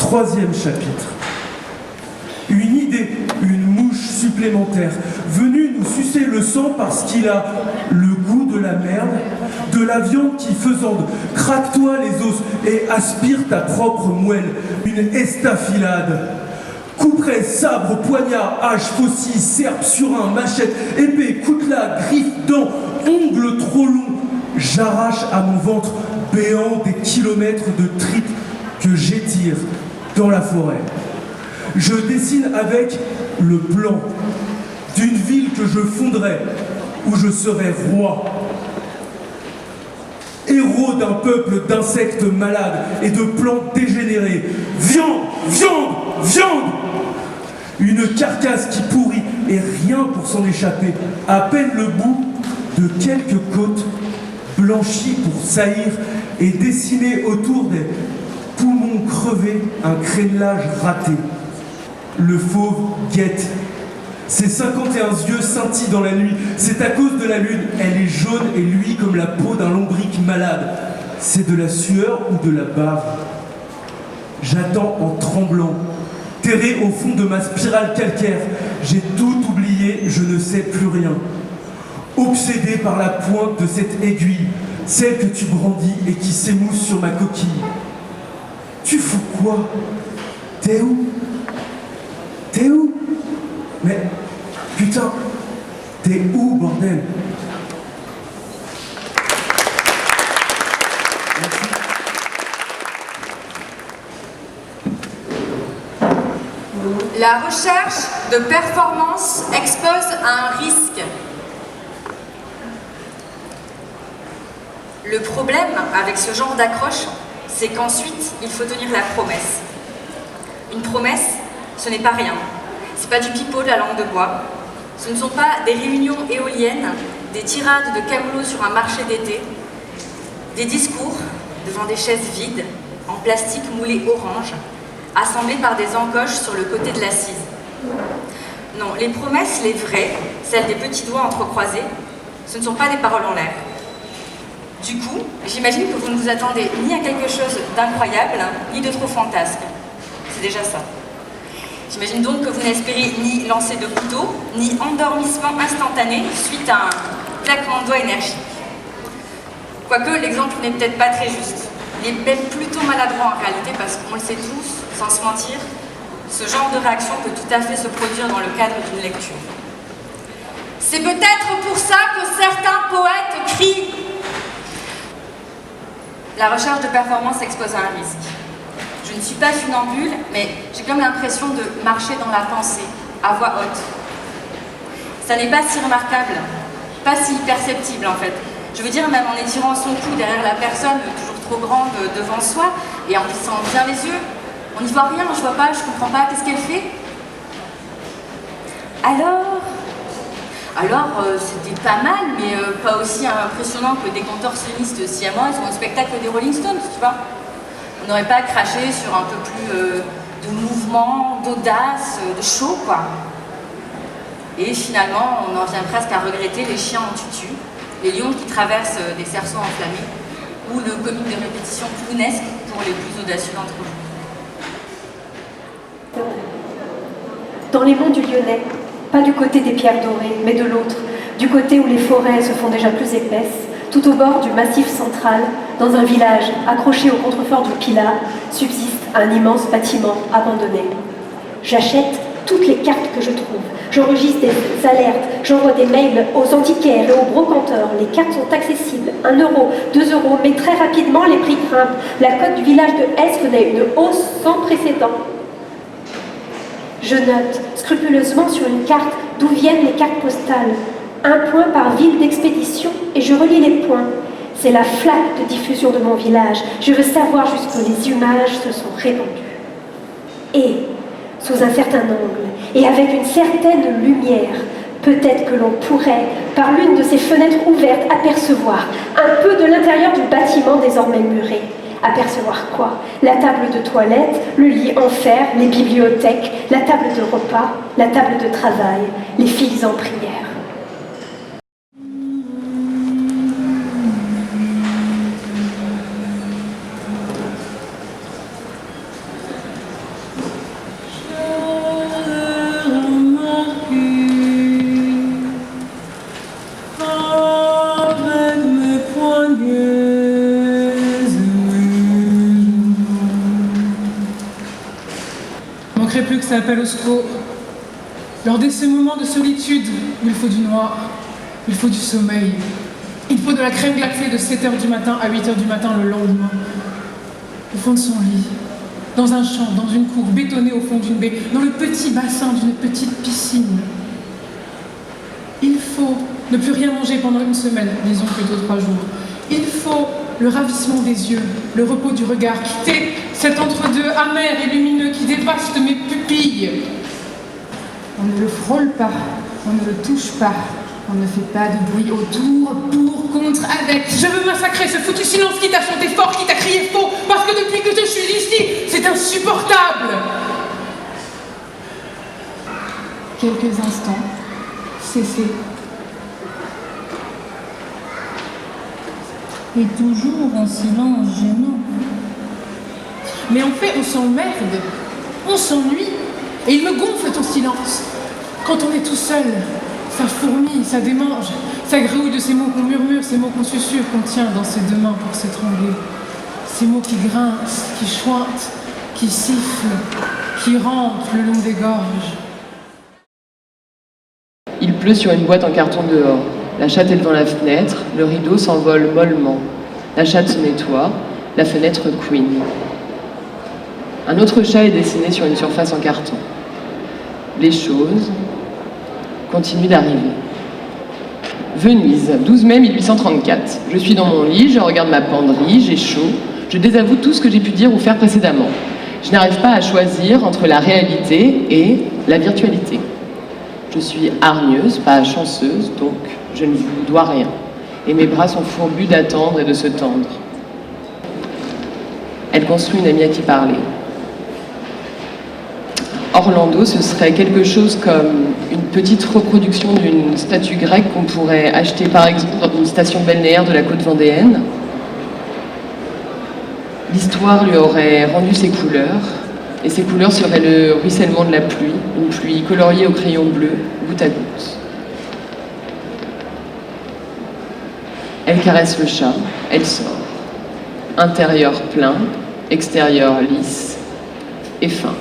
Troisième chapitre. Une idée, une mouche supplémentaire, venue nous sucer le sang parce qu'il a le goût de la merde, de la viande qui faisande, craque-toi les os et aspire ta propre moelle, une estafilade. Couperait, sabre, poignard, hache, faucille, serpe, surin, machette, épée, coutelas, griffes, dents, ongles trop longs. J'arrache à mon ventre béant des kilomètres de tripes que j'étire dans la forêt. Je dessine avec le plan d'une ville que je fonderai, où je serai roi. Héros d'un peuple d'insectes malades et de plantes dégénérées. Viande, viande, viande! Une carcasse qui pourrit et rien pour s'en échapper. À peine le bout de quelques côtes blanchies pour saillir et dessiner autour des poumons crevés un crénelage raté. Le fauve guette. Ses 51 yeux scintillent dans la nuit. C'est à cause de la lune. Elle est jaune et lui comme la peau d'un lombric malade. C'est de la sueur ou de la bave. J'attends en tremblant. Terré au fond de ma spirale calcaire. J'ai tout oublié, je ne sais plus rien. Obsédé par la pointe de cette aiguille, celle que tu brandis et qui s'émousse sur ma coquille. Tu fous quoi? T'es où? T'es où? Mais, putain, t'es où, bordel? La recherche de performance expose à un risque. Le problème avec ce genre d'accroche, c'est qu'ensuite, il faut tenir la promesse. Une promesse, ce n'est pas rien. C'est pas du pipeau de la langue de bois. Ce ne sont pas des réunions éoliennes, des tirades de camelots sur un marché d'été, des discours devant des chaises vides, en plastique moulé orange, assemblées par des encoches sur le côté de l'assise. Non, les promesses, les vraies, celles des petits doigts entrecroisés, ce ne sont pas des paroles en l'air. Du coup, j'imagine que vous ne vous attendez ni à quelque chose d'incroyable, ni de trop fantasque. C'est déjà ça. J'imagine donc que vous n'espérez ni lancer de couteau, ni endormissement instantané suite à un claquement de doigts énergique. Quoique l'exemple n'est peut-être pas très juste. Il est même plutôt maladroit en réalité parce qu'on le sait tous, sans se mentir, ce genre de réaction peut tout à fait se produire dans le cadre d'une lecture. C'est peut-être pour ça que certains poètes crient. La recherche de performance expose à un risque. Je ne suis pas funambule, mais j'ai comme l'impression de marcher dans la pensée, à voix haute. Ça n'est pas si remarquable, pas si perceptible en fait. Je veux dire, même en étirant son cou derrière la personne, toujours trop grande devant soi, et en plissant bien les yeux, on n'y voit rien, je vois pas, je comprends pas, qu'est-ce qu'elle fait? Alors, c'était pas mal, mais pas aussi impressionnant que des contorsionnistes siamoises ou un spectacle des Rolling Stones, tu vois. On n'aurait pas craché sur un peu plus de mouvement, d'audace, de show, quoi. Et finalement, on en vient presque à regretter les chiens en tutu, les lions qui traversent des cerceaux enflammés, ou le comique de répétition clownesque pour les plus audacieux d'entre vous. Dans les monts du Lyonnais, pas du côté des pierres dorées, mais de l'autre, du côté où les forêts se font déjà plus épaisses, tout au bord du massif central, dans un village accroché au contrefort du Pilat, subsiste un immense bâtiment abandonné. J'achète toutes les cartes que je trouve. J'enregistre des alertes, j'envoie des mails aux antiquaires et aux brocanteurs. Les cartes sont accessibles, 1 euro, 2 euros, mais très rapidement les prix grimpent. La cote du village de Hesse connaît une hausse sans précédent. Je note scrupuleusement sur une carte d'où viennent les cartes postales. 1 point par ville d'expédition et je relis les points. C'est la flaque de diffusion de mon village. Je veux savoir jusqu'où les images se sont répandues. Et, sous un certain angle, et avec une certaine lumière, peut-être que l'on pourrait, par l'une de ces fenêtres ouvertes, apercevoir un peu de l'intérieur du bâtiment désormais muré. Apercevoir quoi? La table de toilette, le lit en fer, les bibliothèques, la table de repas, la table de travail, les filles en prière. manquerait plus que ça appelle au secours. Lors de ces moments de solitude où il faut du noir, il faut du sommeil, il faut de la crème glacée de 7h du matin à 8h du matin le lendemain, au fond de son lit, dans un champ, dans une cour bétonnée au fond d'une baie, dans le petit bassin d'une petite piscine. Il faut ne plus rien manger pendant une semaine, disons plutôt 3 jours. Il faut le ravissement des yeux, le repos du regard, quitter cet entre-deux amer et lumineux qui dévaste mes pupilles. On ne le frôle pas, on ne le touche pas, on ne fait pas de bruit autour, pour, contre, avec. Je veux massacrer ce foutu silence qui t'a chanté fort, qui t'a crié faux, parce que depuis que je suis ici, c'est insupportable. Quelques instants, cessez. Et toujours un silence gênant. Mais en fait, on s'emmerde, on s'ennuie, et il me gonfle ton silence. Quand on est tout seul, ça fourmille, ça démange, ça grouille de ces mots qu'on murmure, ces mots qu'on susurre, qu'on tient dans ses 2 mains pour s'étrangler. Ces mots qui grincent, qui chointent, qui sifflent, qui rampent le long des gorges. Il pleut sur une boîte en carton dehors. La chatte est devant la fenêtre, le rideau s'envole mollement. La chatte se nettoie, la fenêtre couine. Un autre chat est dessiné sur une surface en carton. Les choses continuent d'arriver. Venise, 12 mai 1834. Je suis dans mon lit, je regarde ma penderie, j'ai chaud. Je désavoue tout ce que j'ai pu dire ou faire précédemment. Je n'arrive pas à choisir entre la réalité et la virtualité. Je suis hargneuse, pas chanceuse, donc je ne vous dois rien. Et mes bras sont fourbus d'attendre et de se tendre. Elle construit une amie à qui parler. Orlando, ce serait quelque chose comme une petite reproduction d'une statue grecque qu'on pourrait acheter par exemple dans une station balnéaire de la côte vendéenne. L'histoire lui aurait rendu ses couleurs, et ces couleurs seraient le ruissellement de la pluie, une pluie coloriée au crayon bleu, goutte à goutte. Elle caresse le chat, elle sort. Intérieur plein, extérieur lisse et fin.